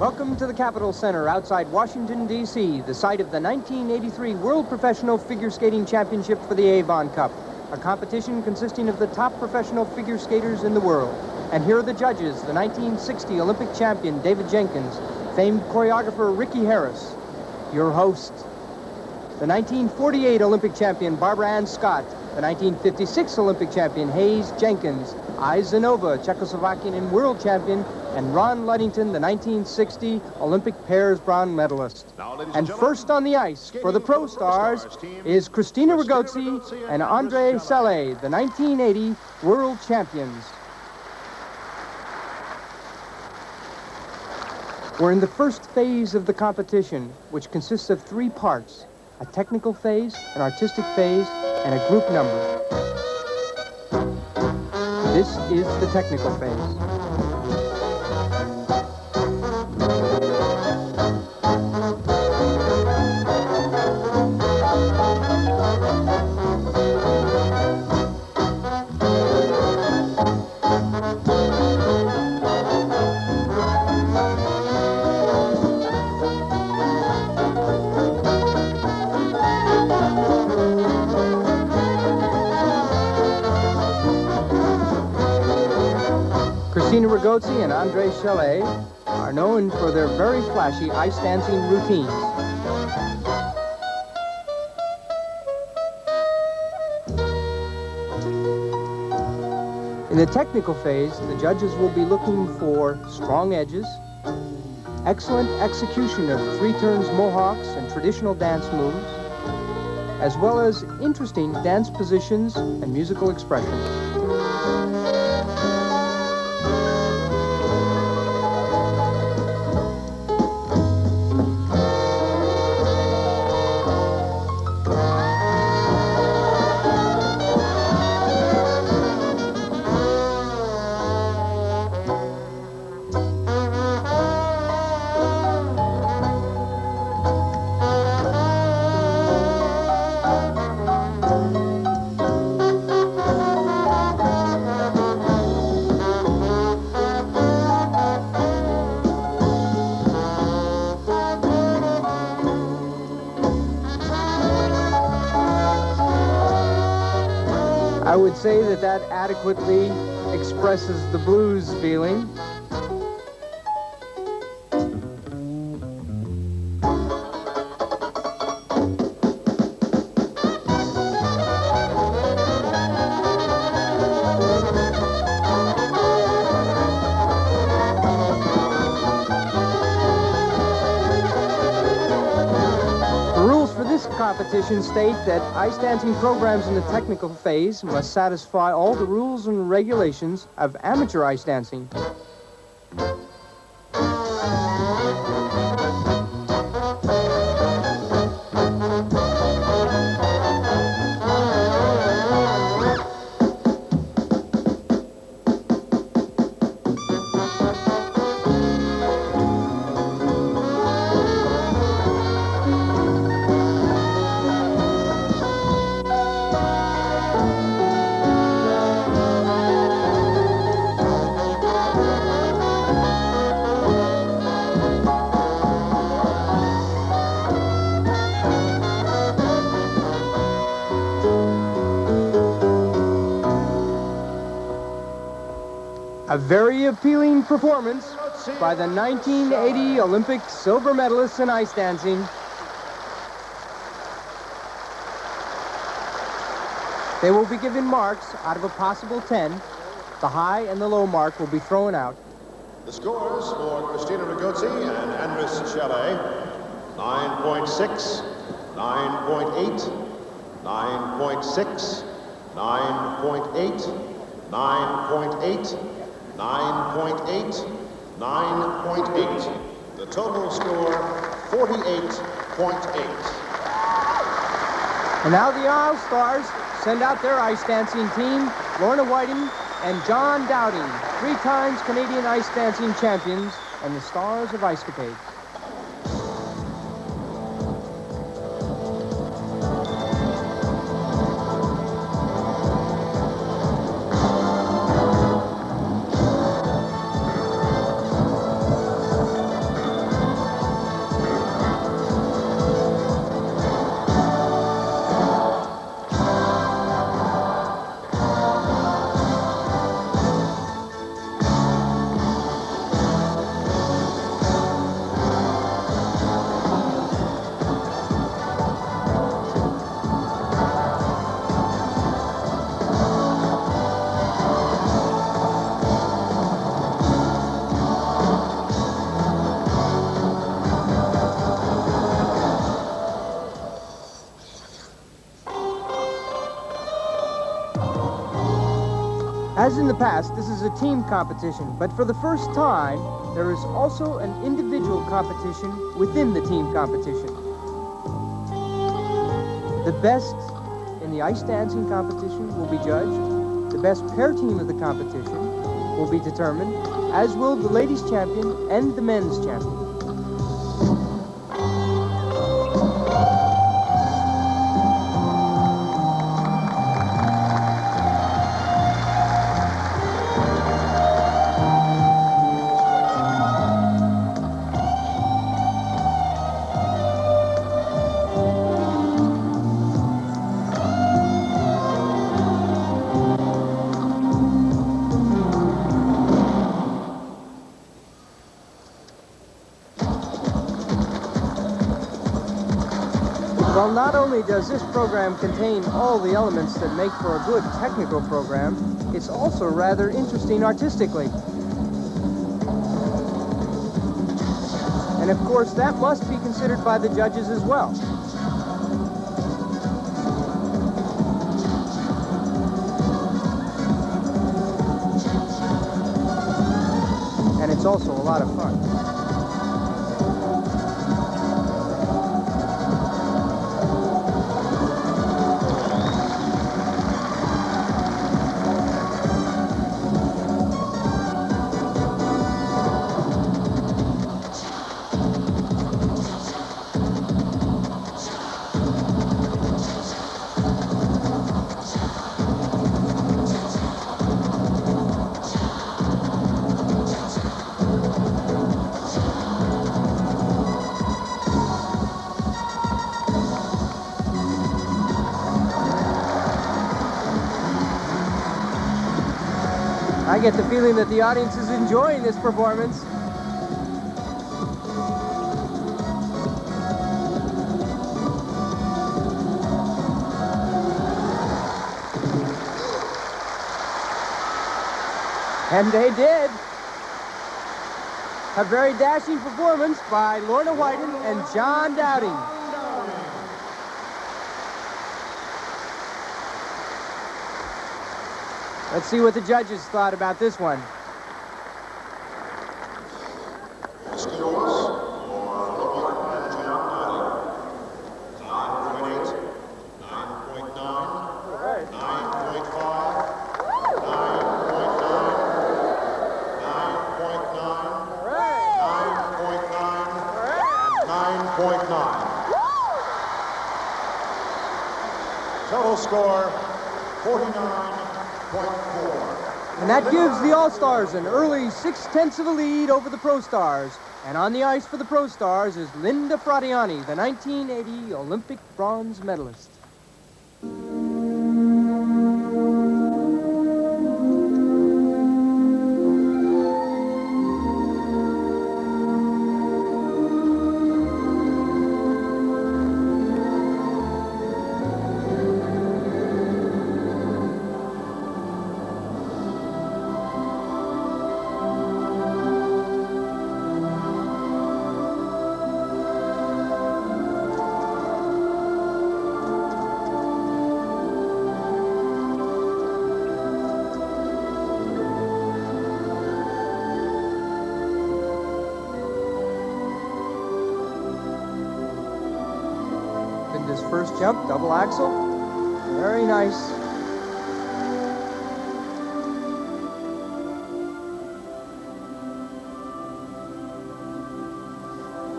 Welcome to the Capitol Center outside Washington, D.C., the site of the 1983 World Professional Figure Skating Championship for the Avon Cup, a competition consisting of the top professional figure skaters in the world. And here are the judges, the 1960 Olympic champion David Jenkins, famed choreographer Ricky Harris, your host, the 1948 Olympic champion Barbara Ann Scott, the 1956 Olympic champion Hayes Jenkins, I. Zanova, Czechoslovakian and world champion, and Ron Ludington, the 1960 Olympic pairs bronze medalist. And first on the ice for the Pro Stars is Krisztina Regoeczy and Andras Sallay, the 1980 world champions. We're in the first phase of the competition, which consists of 3 parts: a technical phase, an artistic phase, and a group number. This is the technical phase. Krisztina Regoeczy and Andras Shelley are known for their very flashy ice dancing routines. In the technical phase, the judges will be looking for strong edges, excellent execution of 3 turns mohawks and traditional dance moves, as well as interesting dance positions and musical expressions. I would say that adequately expresses the blues feeling. Competition state that ice dancing programs in the technical phase must satisfy all the rules and regulations of amateur ice dancing. A very appealing performance by the 1980 Olympic silver medalists in ice dancing. They will be given marks out of a possible 10. The high and the low mark will be thrown out. The scores for Krisztina Regoeczy and Andras Shelley: 9.6, 9.8, 9.6, 9.8, 9.8, 9.8, 9.8. The total score, 48.8. And now the All-Stars send out their ice dancing team, Lorna Wighton and John Dowding, 3 times Canadian ice dancing champions and the stars of Ice Capades. As in the past, this is a team competition, but for the first time, there is also an individual competition within the team competition. The best in the ice dancing competition will be judged. The best pair team of the competition will be determined, as will the ladies' champion and the men's champion. Well, not only does this program contain all the elements that make for a good technical program, it's also rather interesting artistically. And of course, that must be considered by the judges as well. And it's also a lot of fun. I get the feeling that the audience is enjoying this performance. And they did. A very dashing performance by Lorna Wighton and John Dowding. Let's see what the judges thought about this one. The scores for Lorna and John Dowding: 9.8, 9.9, 9.5, 9.9, 9.9, 9.9. Total score 49.4. And that gives the All-Stars an early 6/10 of a lead over the Pro Stars. And on the ice for the Pro Stars is Linda Fratianne, the 1980 Olympic bronze medalist. His first jump, double axel. Very nice.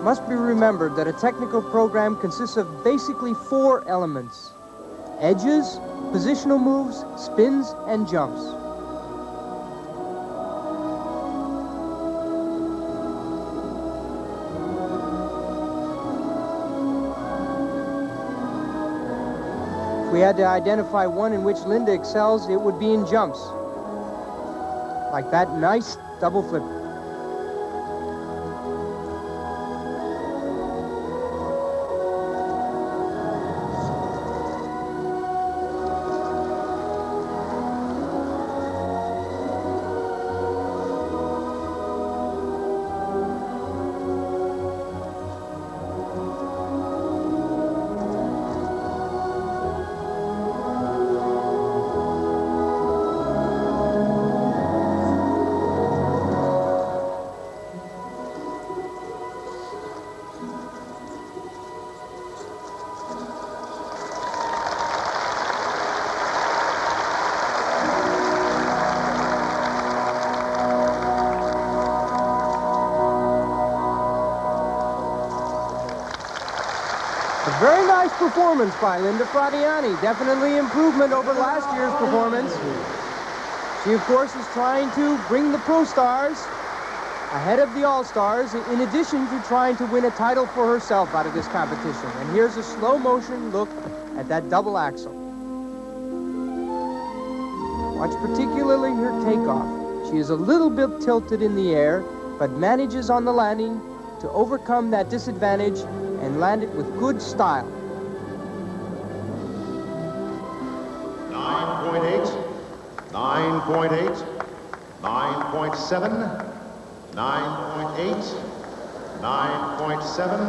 Must be remembered that a technical program consists of basically 4 elements: edges, positional moves, spins, and jumps. If we had to identify one in which Linda excels, it would be in jumps. Like that nice double flip. Very nice performance by Linda Fratianne. Definitely improvement over last year's performance. She, of course, is trying to bring the Pro Stars ahead of the All-Stars, in addition to trying to win a title for herself out of this competition. And here's a slow motion look at that double axel. Watch particularly her takeoff. She is a little bit tilted in the air, but manages on the landing to overcome that disadvantage and land it with good style. 9.8, 9.8, 9.7, 9.8, 9.7,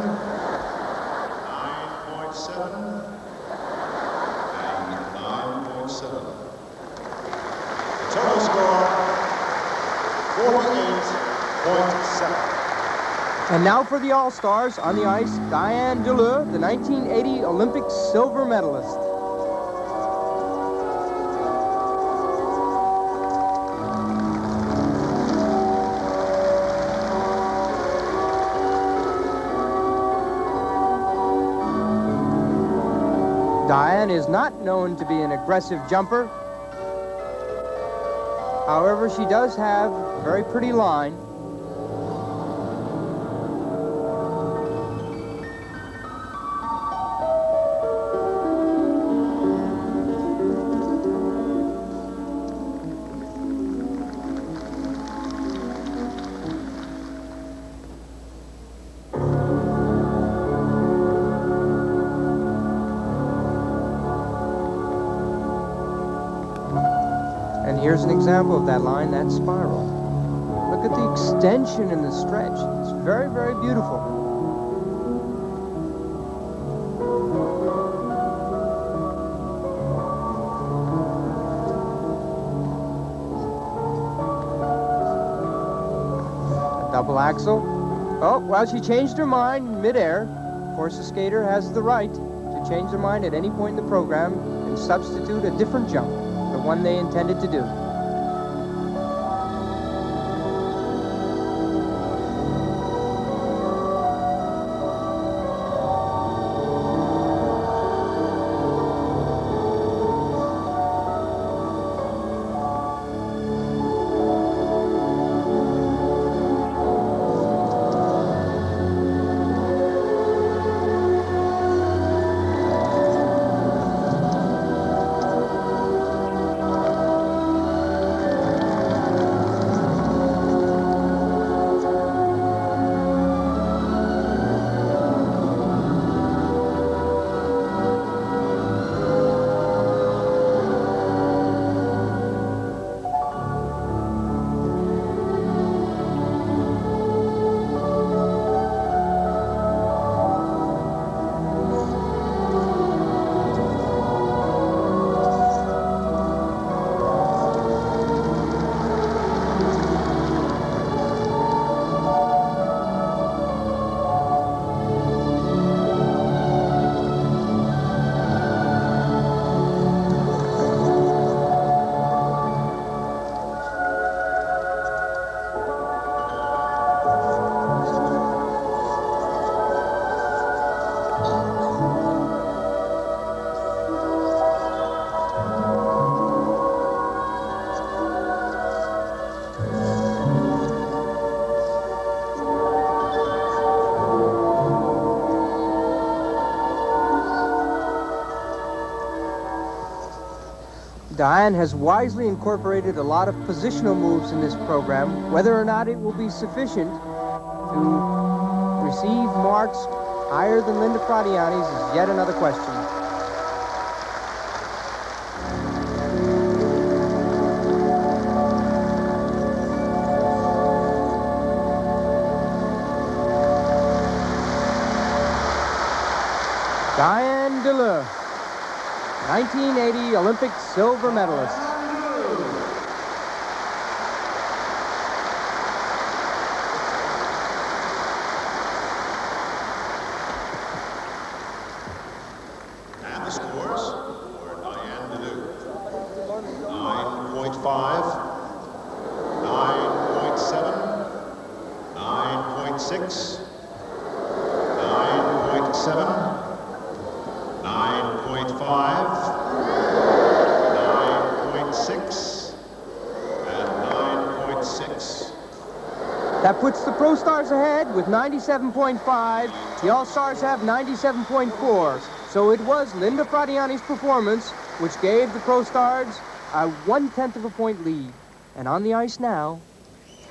9.7, and 9.7. Total score, 48.7. And now for the All-Stars on the ice, Dianne, the 1980 Olympic silver medalist. Dianne is not known to be an aggressive jumper. However, she does have a very pretty line. Here's an example of that line, that spiral. Look at the extension and the stretch. It's very, very beautiful. A double axel. Oh, well, she changed her mind mid-air. Of course, the skater has the right to change their mind at any point in the program and substitute a different jump, the one they intended to do. Dianne has wisely incorporated a lot of positional moves in this program. Whether or not it will be sufficient to receive marks higher than Linda Fratianne's is yet another question. Dianne de Leeuw, 1980 Olympic silver medalist. And the scores for Dianne de Leeuw. 9.5, 9.7, 9.6, 9.7, That puts the Pro Stars ahead with 97.5. The All-Stars have 97.4. So it was Linda Fratianne's performance which gave the Pro Stars a 1/10 of a point lead. And on the ice now,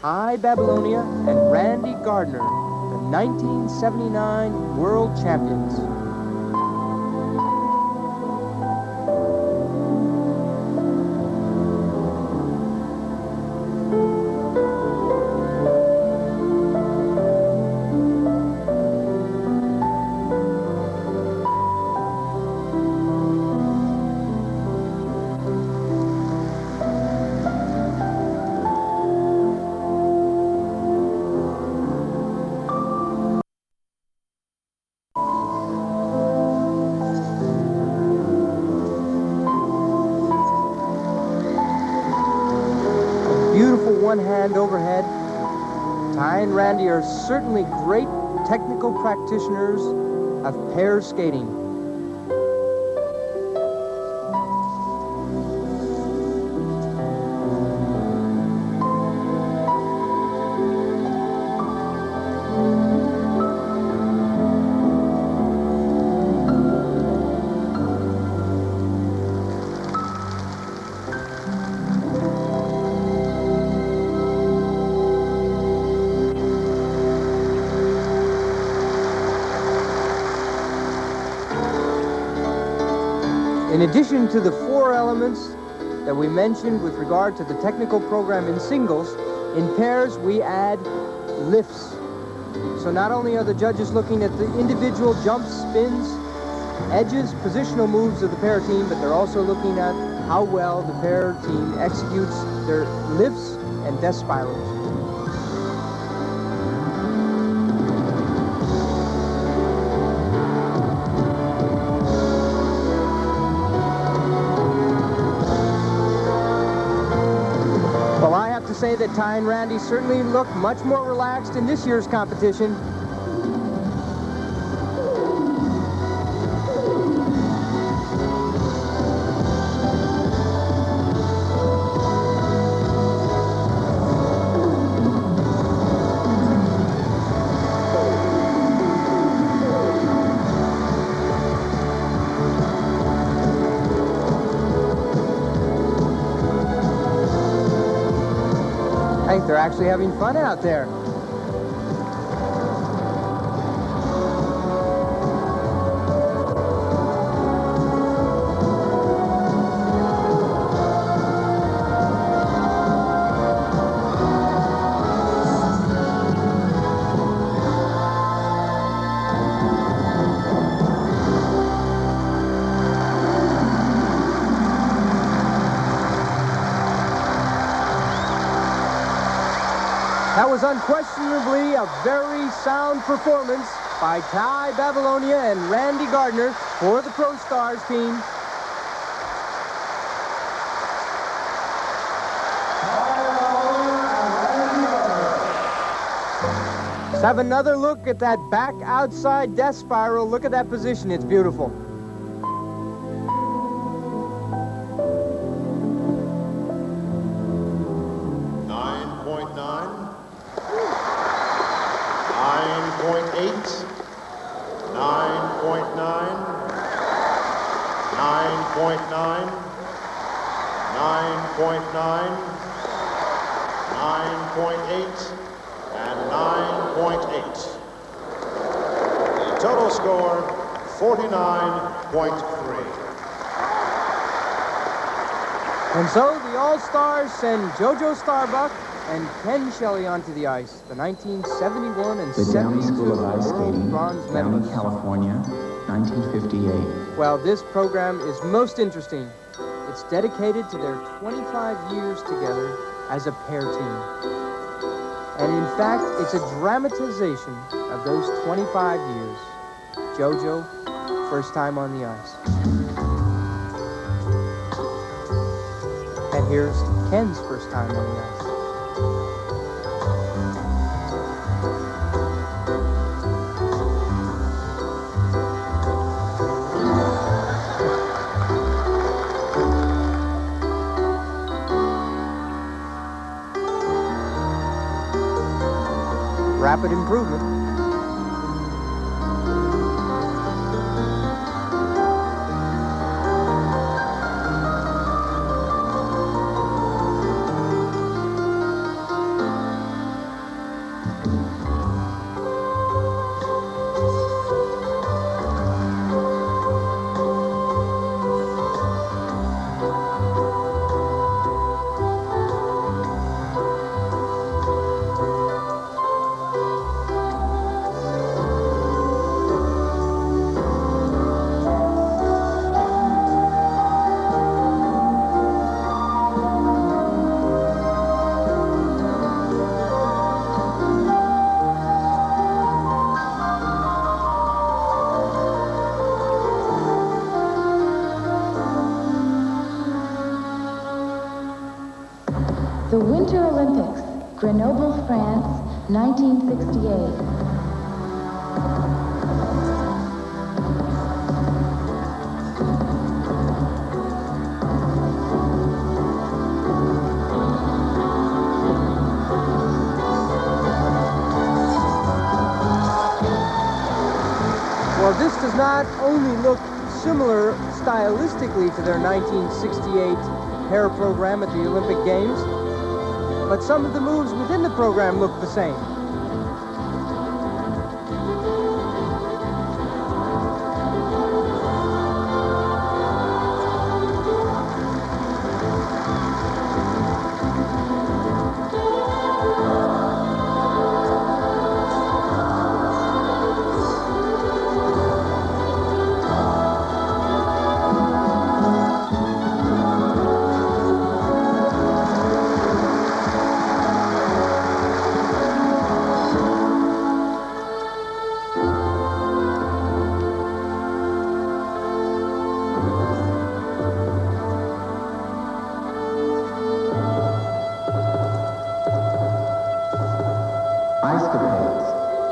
Ty Babilonia and Randy Gardner, the 1979 world champions. One-hand overhead. Ty and Randy are certainly great technical practitioners of pair skating. In addition to the 4 elements that we mentioned with regard to the technical program in singles, in pairs we add lifts. So not only are the judges looking at the individual jumps, spins, edges, positional moves of the pair team, but they're also looking at how well the pair team executes their lifts and death spirals. Say that Ty and Randy certainly look much more relaxed in this year's competition. They're actually having fun out there. That was unquestionably a very sound performance by Ty Babilonia and Randy Gardner for the Pro Stars team. Let's have another look at that back outside death spiral. Look at that position. It's beautiful. Total score, 49.3. And so the All-Stars send JoJo Starbuck and Ken Shelley onto the ice, the 1971 and The Dowding 72 School of Ice World Skating, Bronze Dowding, medalists. California, 1958. Well, this program is most interesting. It's dedicated to their 25 years together as a pair team. And in fact, it's a dramatization of those 25 years. JoJo, first time on the ice. And here's Ken's first time on the ice. rapid improvement. The Winter Olympics, Grenoble, France, 1968. Well, this does not only look similar stylistically to their 1968 hair program at the Olympic Games, but some of the moves within the program look the same.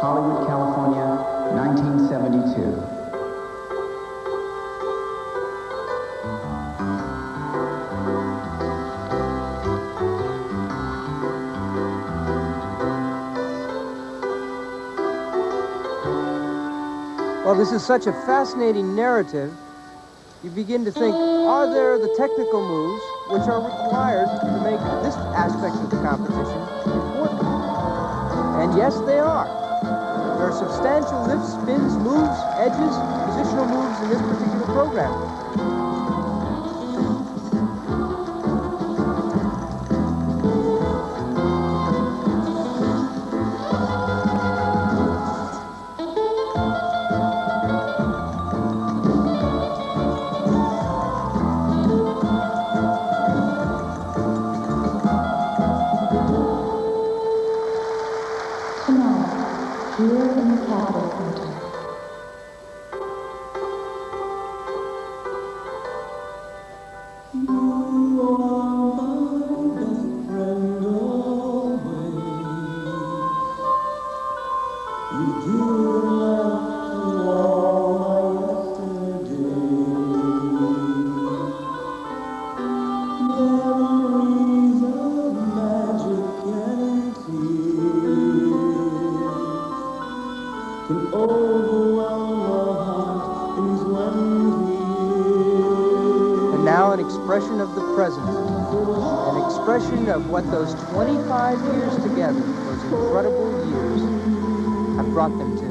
Hollywood, California, 1972. Well, this is such a fascinating narrative. You begin to think, are there the technical moves which are required to make this aspect of the competition important? And yes, they are. There are substantial lifts, spins, moves, edges, positional moves in this particular program. Expression of the present, an expression of what those 25 years together, those incredible years, have brought them to.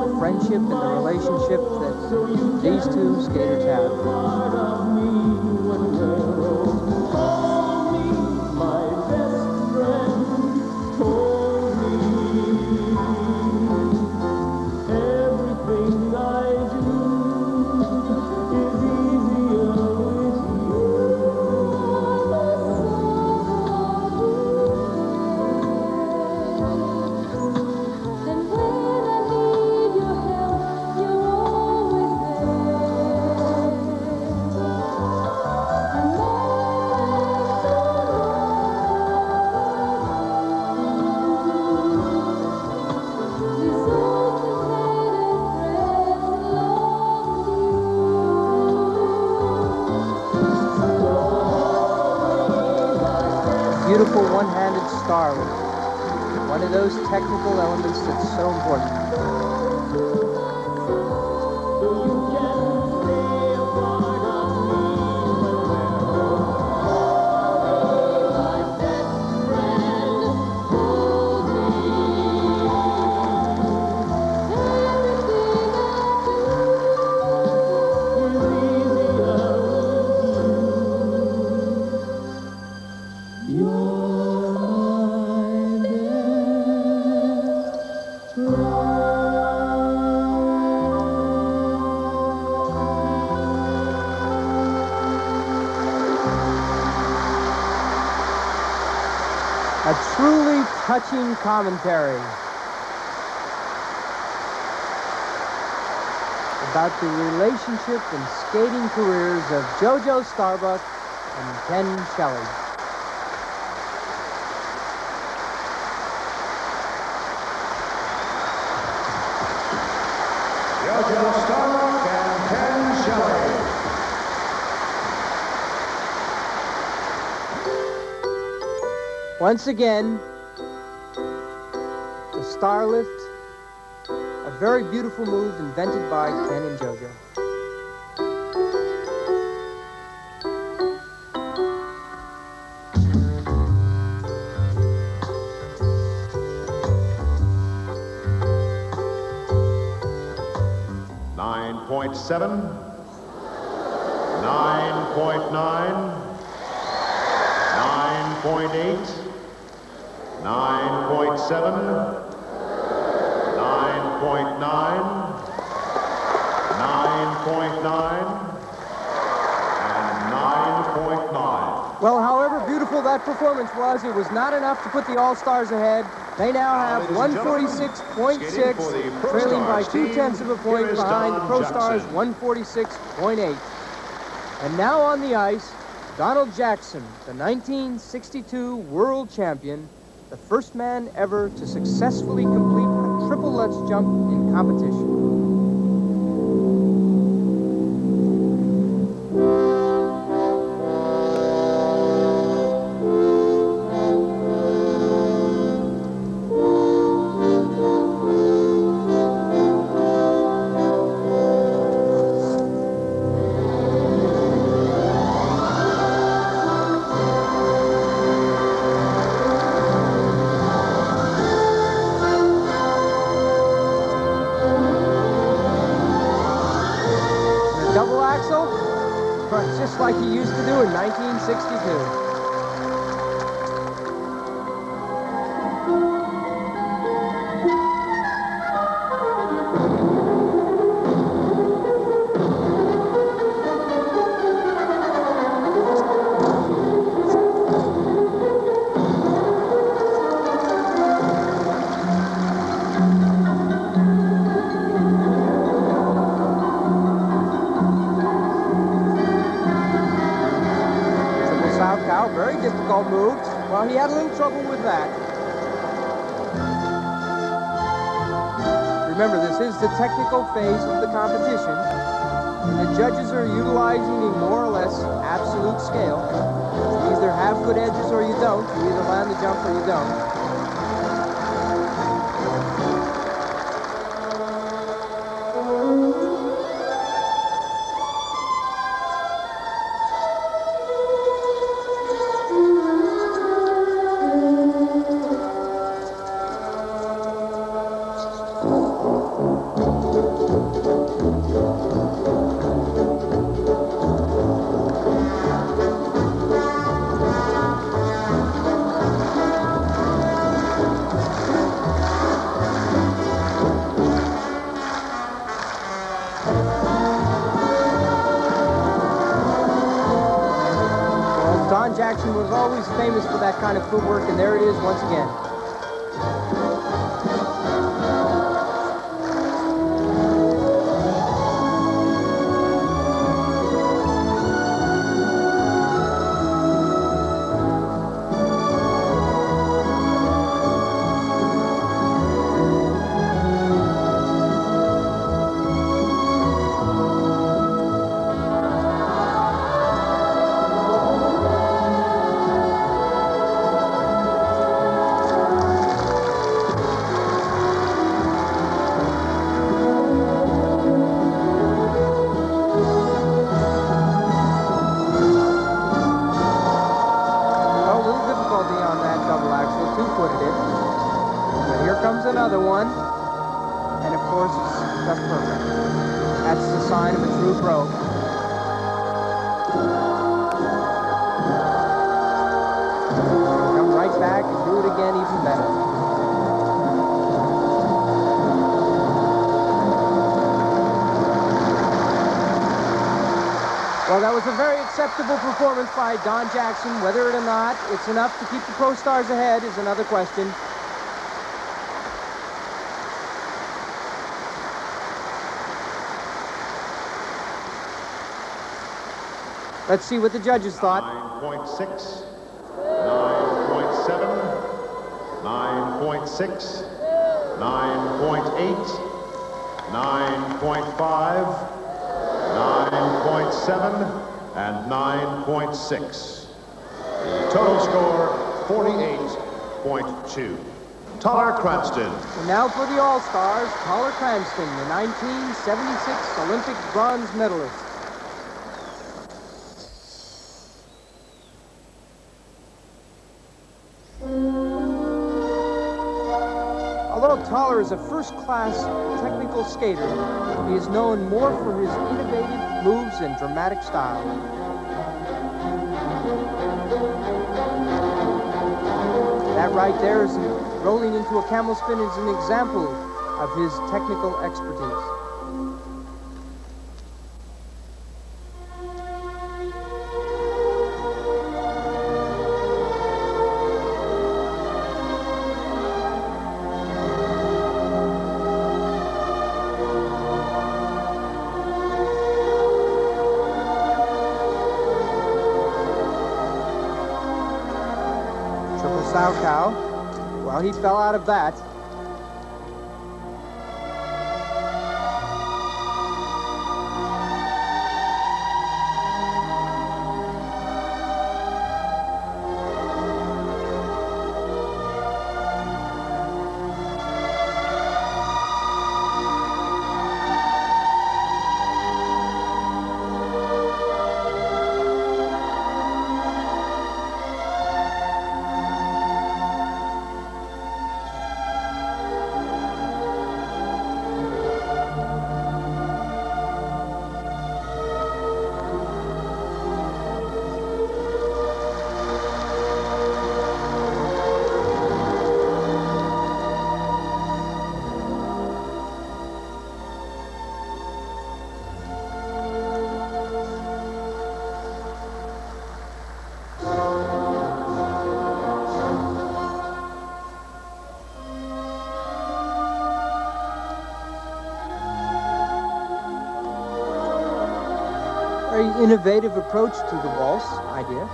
The friendship and the relationship that these two skaters have. Beautiful one-handed starlet. One of those technical elements that's so important. A truly touching commentary about the relationship and skating careers of JoJo Starbuck and Ken Shelley. JoJo Starbuck and Ken Shelley. Once again, the star lift, a very beautiful move invented by Ken and JoJo. .7, 9.9, 9.8, 9.7, 9.9, 9.9, and 9.9. Well, however beautiful that performance was, it was not enough to put the All-Stars ahead. They now have 146.6, trailing by 0.2 of a point behind the Pro Stars' 146.8. And now on the ice, Donald Jackson, the 1962 world champion, the first man ever to successfully complete a triple Lutz jump in competition. Just like he used to do in 1962. Very difficult move. Well, he had a little trouble with that. Remember, this is the technical phase of the competition, and the judges are utilizing a more or less absolute scale. You either have good edges or you don't. You either land the jump or you don't. Jackson was always famous for that kind of footwork, and there it is once again. bit. But here comes another one. And of course, it's just perfect. That's the sign of a true pro. Come right back and do it again even better. Well, that was a very acceptable performance by Don Jackson. Whether or not it's enough to keep the Pro Stars ahead is another question. Let's see what the judges thought. 9.6, 9.7, 9.6, 9.8, 9.5, 9.7, and 9.6. The total score, 48.2. Toller Cranston. And now for the All-Stars, Toller Cranston, the 1976 Olympic bronze medalist. Although Toller is a first-class technical skater, he is known more for his innovative moves and dramatic style. That right there is rolling into a camel spin is an example of his technical expertise. Cow. Well, he fell out of that. Very innovative approach to the waltz idea.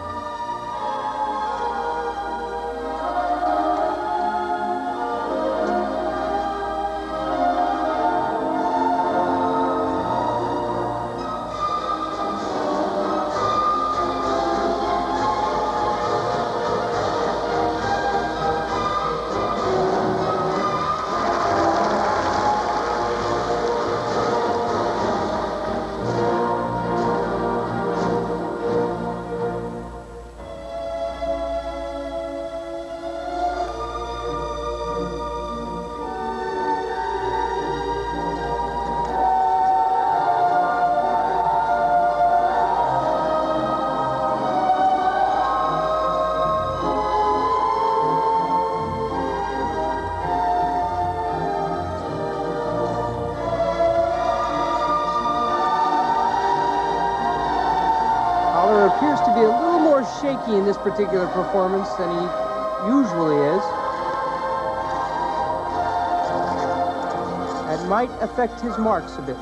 Appears to be a little more shaky in this particular performance than he usually is. That might affect his marks a bit.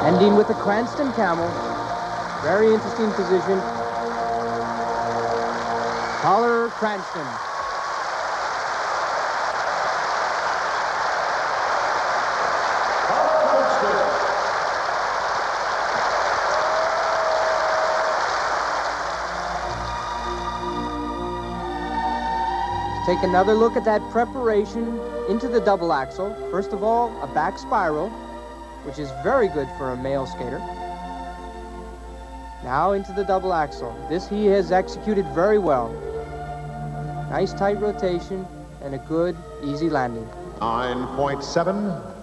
Ending with a Cranston camel. Very interesting position. Toller Cranston. take another look at that preparation into the double axel. First of all, a back spiral, which is very good for a male skater. Now into the double axel. This he has executed very well. Nice tight rotation and a good, easy landing. 9.7,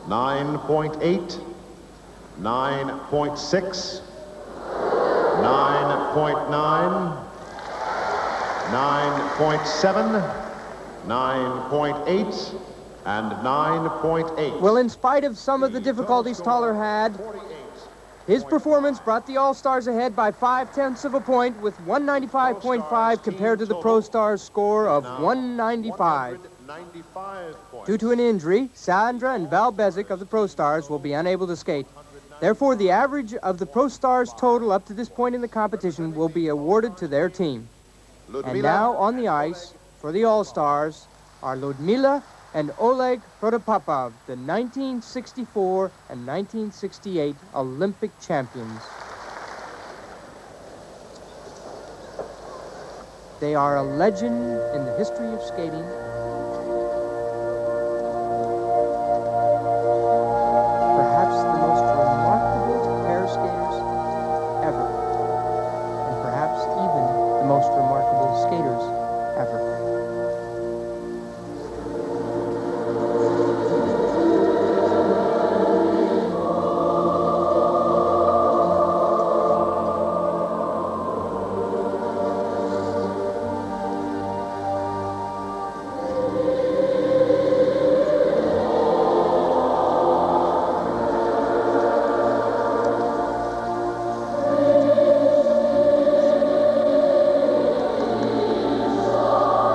9.8, 9.6, 9.9, 9.7, 9.8, and 9.8. Well, in spite of some of the difficulties Toller had, his performance brought the All-Stars ahead by 0.5 of a point with 195.5 compared to the Pro Stars score of 195. Due to an injury, Sandra and Val Bezic of the Pro Stars will be unable to skate. Therefore, the average of the Pro Stars total up to this point in the competition will be awarded to their team. And now on the ice for the All-Stars are Ludmila and Oleg Protopopov, the 1964 and 1968 Olympic champions. They are a legend in the history of skating. Perhaps the most remarkable pair skaters ever. And perhaps even the most remarkable skaters ever. The 1964 Olympic champions. 「 The 1964 Olympic champions. 」 « 」 « 」 « 」 « 」 « 」 « 」 « 」 « 」 « 」 « 」 « 」 « 」 « 」 « 」 « 」 « 」 « 」 « 」 « 」 « 」 « 」 « 」 « 」 « 」 « 」 « 」 « 」 « 」 « 」 « 」 « 」 « 」 « 」 « 」 « 」 « 」 « 」 « 」 « 」 « 」 « 」 « 」 « 」 « 」 « 」 « 」 « 」 « 」 « 」 « 」 « 」 « 」 « 」 « 」 « 」 « 」 « 」 « 」 « 」 « 」 « 」 « « « « « « « « « « « « « « « « « «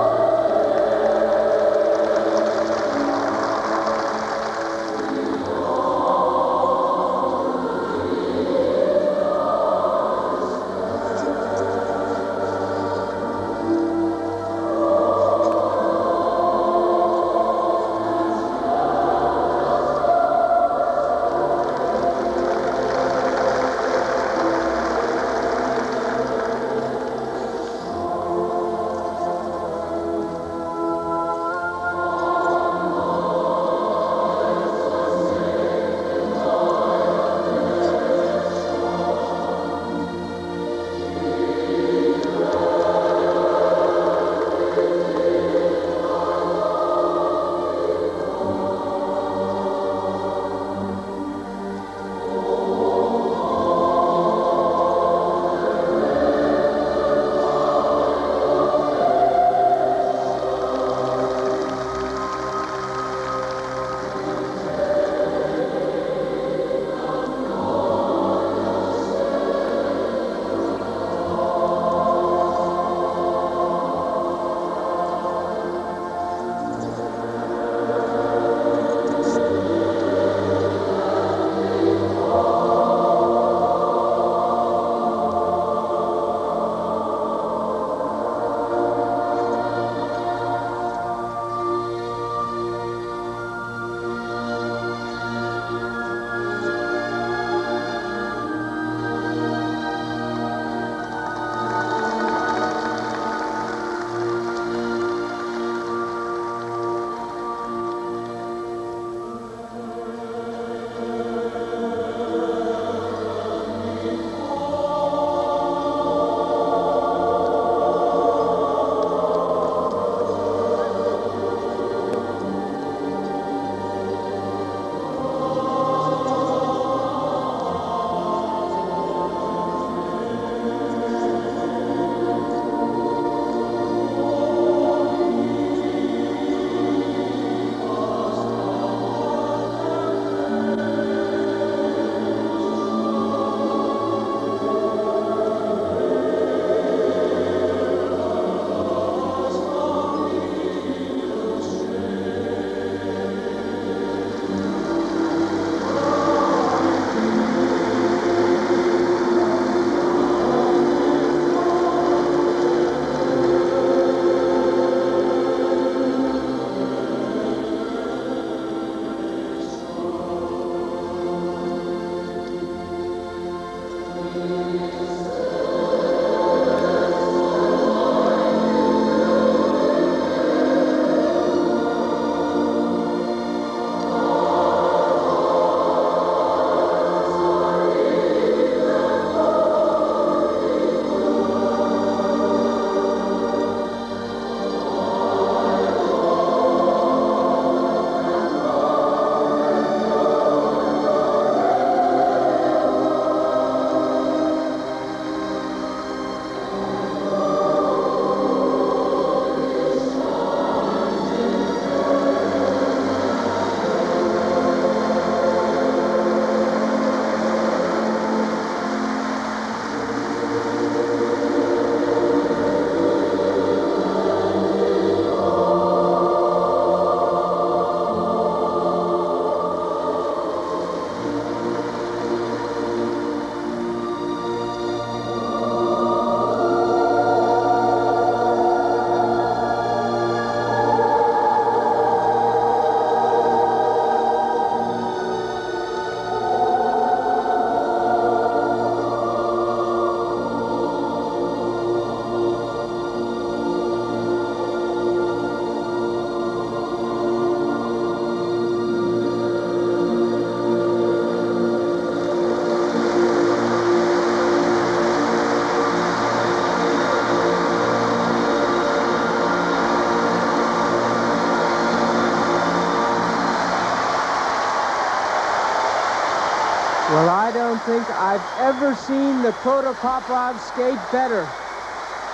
« « « Well, in spite of some of the difficulties Toller had, his performance brought the All-Stars ahead by 0.5 of a point think I've ever seen the Protopopovs skate better.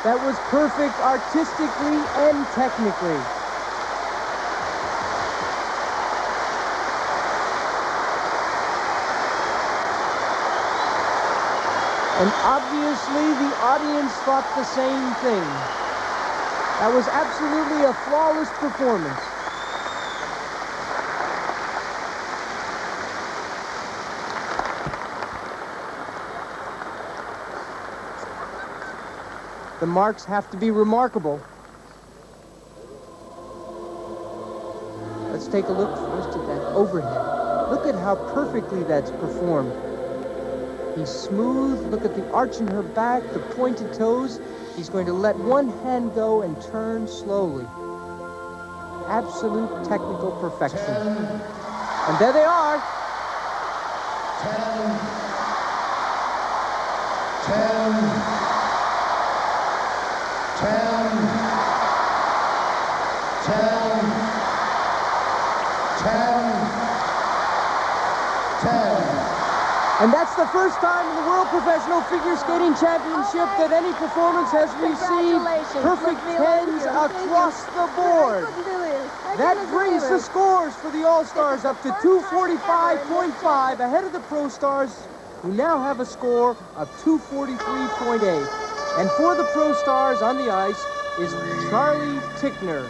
That was perfect artistically and technically. And obviously the audience thought the same thing. That was absolutely a flawless performance. The marks have to be remarkable. Let's take a look first at that overhead. Look at how perfectly that's performed. He's smooth. Look at the arch in her back, the pointed toes. He's going to let one hand go and turn slowly. Absolute technical perfection. 10, And there they are. 10, 10, 10, 10, 10, 10. And that's the first time in the World Professional Figure Skating Championship that any performance has received perfect tens across the board. That brings the scores for the All-Stars up to 245.5, ahead of the Pro Stars, who now have a score of 243.8. And for the Pro Stars on the ice is Charlie Tickner,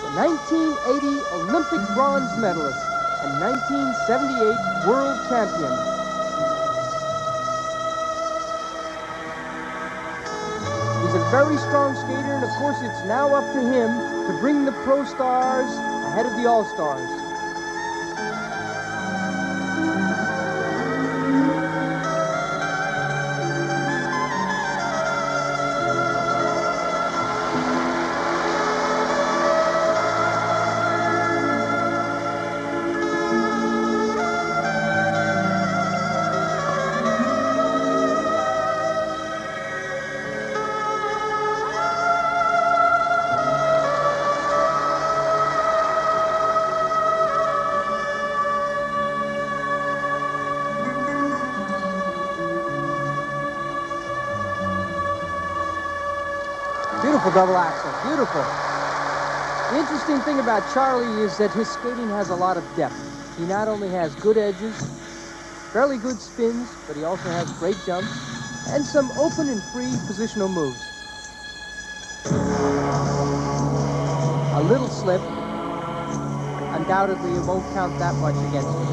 the 1980 Olympic bronze medalist and 1978 world champion. He's a very strong skater, and of course it's now up to him to bring the Pro Stars ahead of the All-Stars. Beautiful double axel, beautiful. The interesting thing about Charlie is that his skating has a lot of depth. He not only has good edges, fairly good spins, but he also has great jumps and some open and free positional moves. A little slip, undoubtedly it won't count that much against him.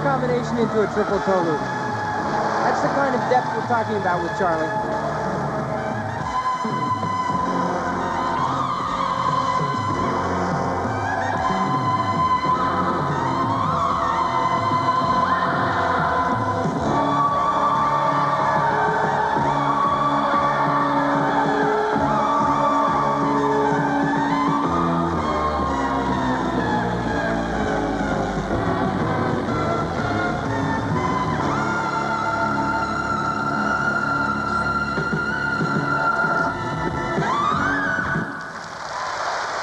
Combination into a triple toe loop. That's the kind of depth we're talking about with Charlie.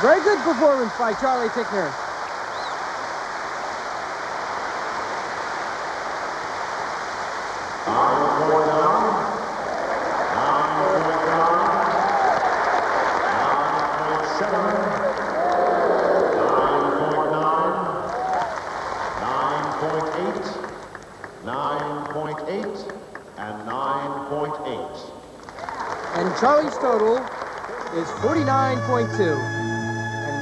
Very good performance by Charlie Tickner. And Charlie's total is 49.2.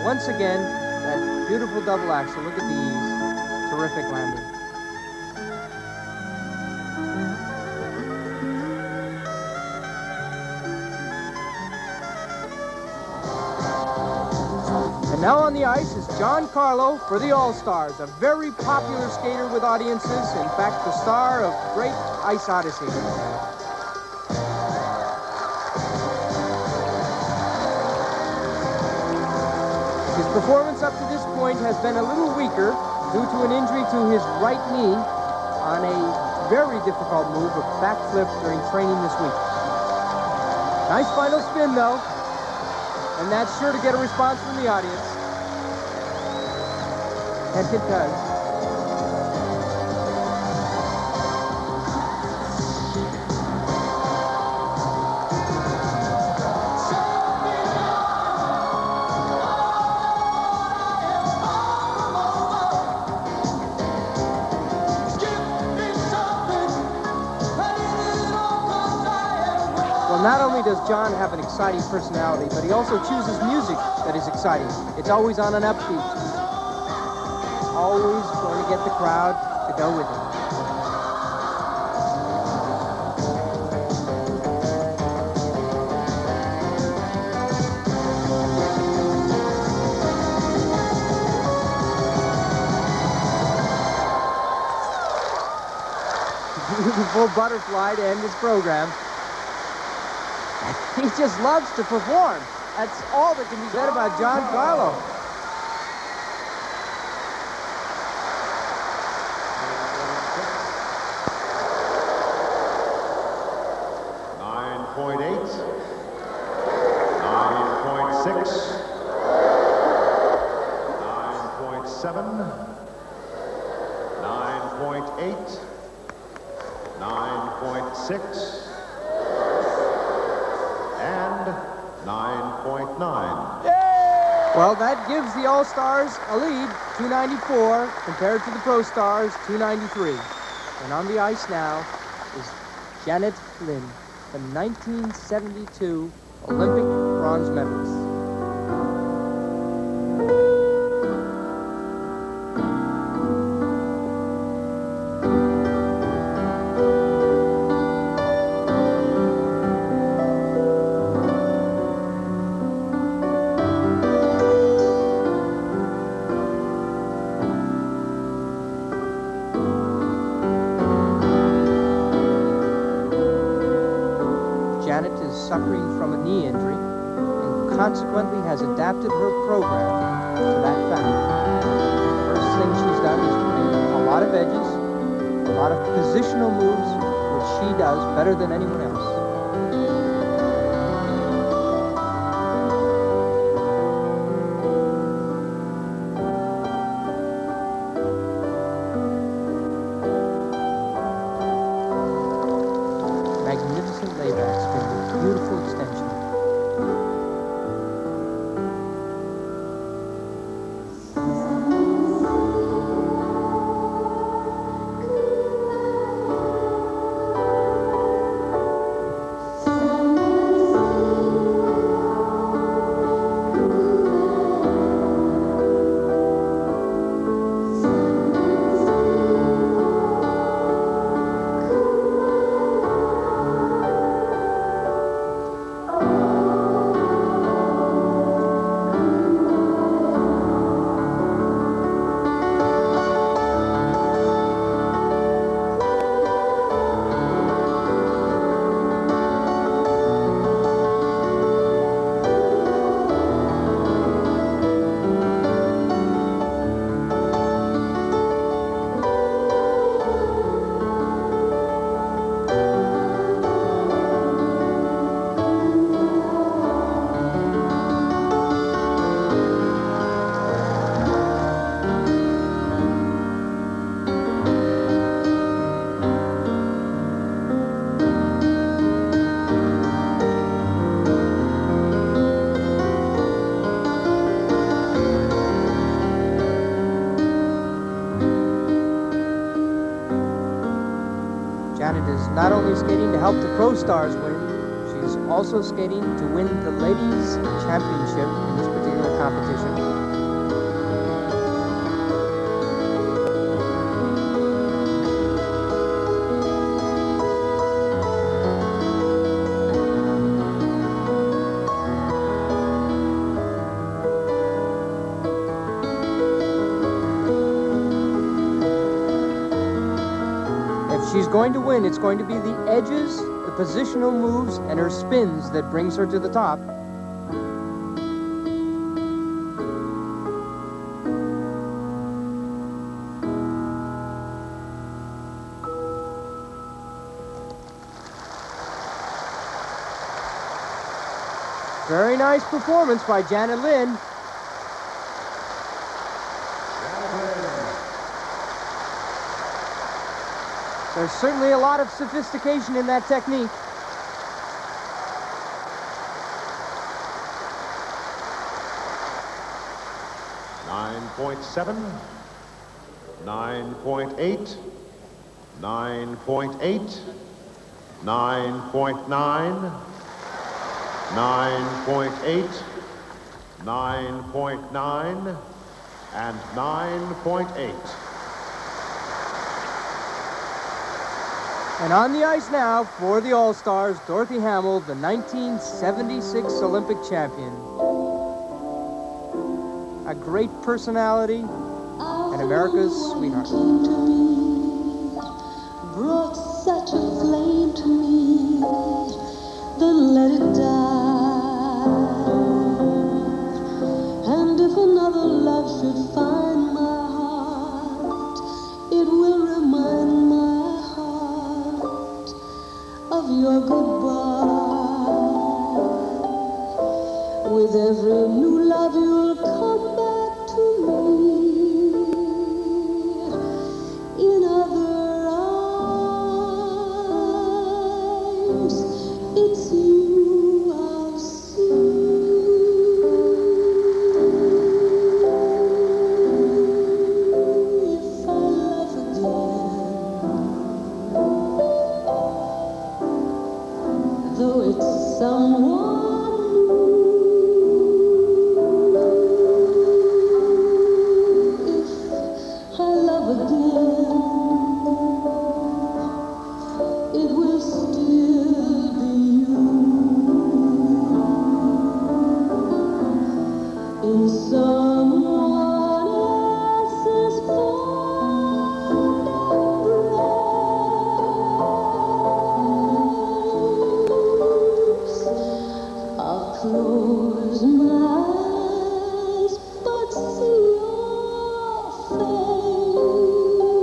Once again, that beautiful double axel. Look at the ease. Terrific landing. And now on the ice is John Carlow for the All-Stars, a very popular skater with audiences, in fact, the star of Great Ice Odyssey. His performance up to this point has been a little weaker due to an injury to his right knee on a very difficult move, a backflip during training this week. Nice final spin, though, and that's sure to get a response from the audience. And it does. Not only does John have an exciting personality, but he also chooses music that is exciting. It's always on an upbeat. It's always going to get the crowd to go with him. Beautiful butterfly to end his program. He just loves to perform. That's all that can be said about John Carlow. .8, 9.6, 9.7, 9.8, 9.6, and 9.9. Well, that gives the All-Stars a lead, 294, compared to the Pro Stars, 293. And on the ice now is Janet Lynn, the 1972 Olympic bronze medalist. Suffering from a knee injury and consequently has adapted her program to that fact. The first thing she's done is put in a lot of edges, a lot of positional moves, which she does better than anyone else. Magnificent layback spin with beautiful extension. Janet is not only skating to help the Pro Stars win, she's also skating to win the Ladies' Championship in this particular competition. she's going to win, it's going to be the edges, the positional moves, and her spins that brings her to the top. Very nice performance by Janet Lynn. There's certainly a lot of sophistication in that technique. .7, 9.8, 9.8, 9.9, 9.8, 9.9, and 9.8. And on the ice now for the All-Stars, Dorothy Hamill, the 1976 Olympic champion. A great personality and America's sweetheart. Came to me, brought such a flame to me, then let it die. And if another love should find my heart, it will remind my heart of your goodbye. With every new love you'll come back to me. In other arms, it's you I'll see. If I love again, though it's someone close my eyes, but see your face.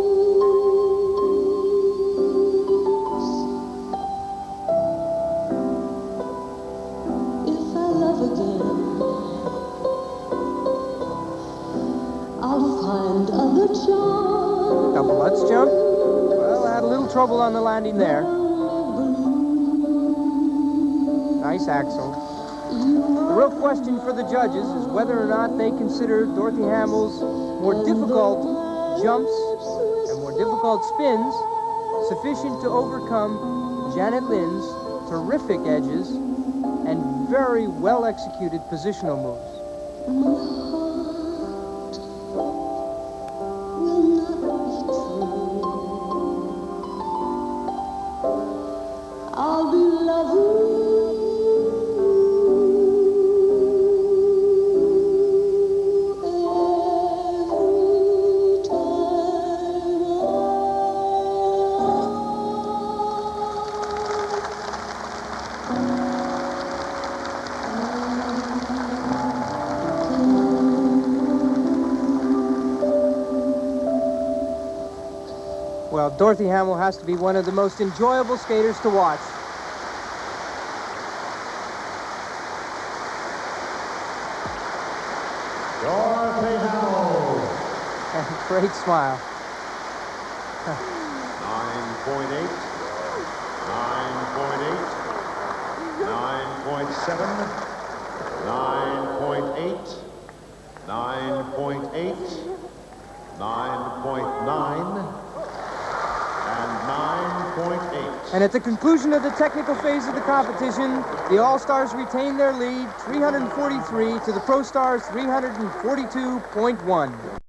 If I love again, I'll find other charms. Double Lutz jump. Well, I had a little trouble on the landing there. Nice axel. The real question for the judges is whether or not they consider Dorothy Hamill's more difficult jumps and more difficult spins sufficient to overcome Janet Lynn's terrific edges and very well-executed positional moves. My heart will not be true. I'll be loving Well, Dorothy Hamill has to be one of the most enjoyable skaters to watch. Dorothy Hamill. And great smile. 9.8, 9.8, 9.7, 9.8, 9.8, 9.9, and 9.8. And at the conclusion of the technical phase of the competition, the All-Stars retain their lead, 343 to the Pro Stars' 342.1.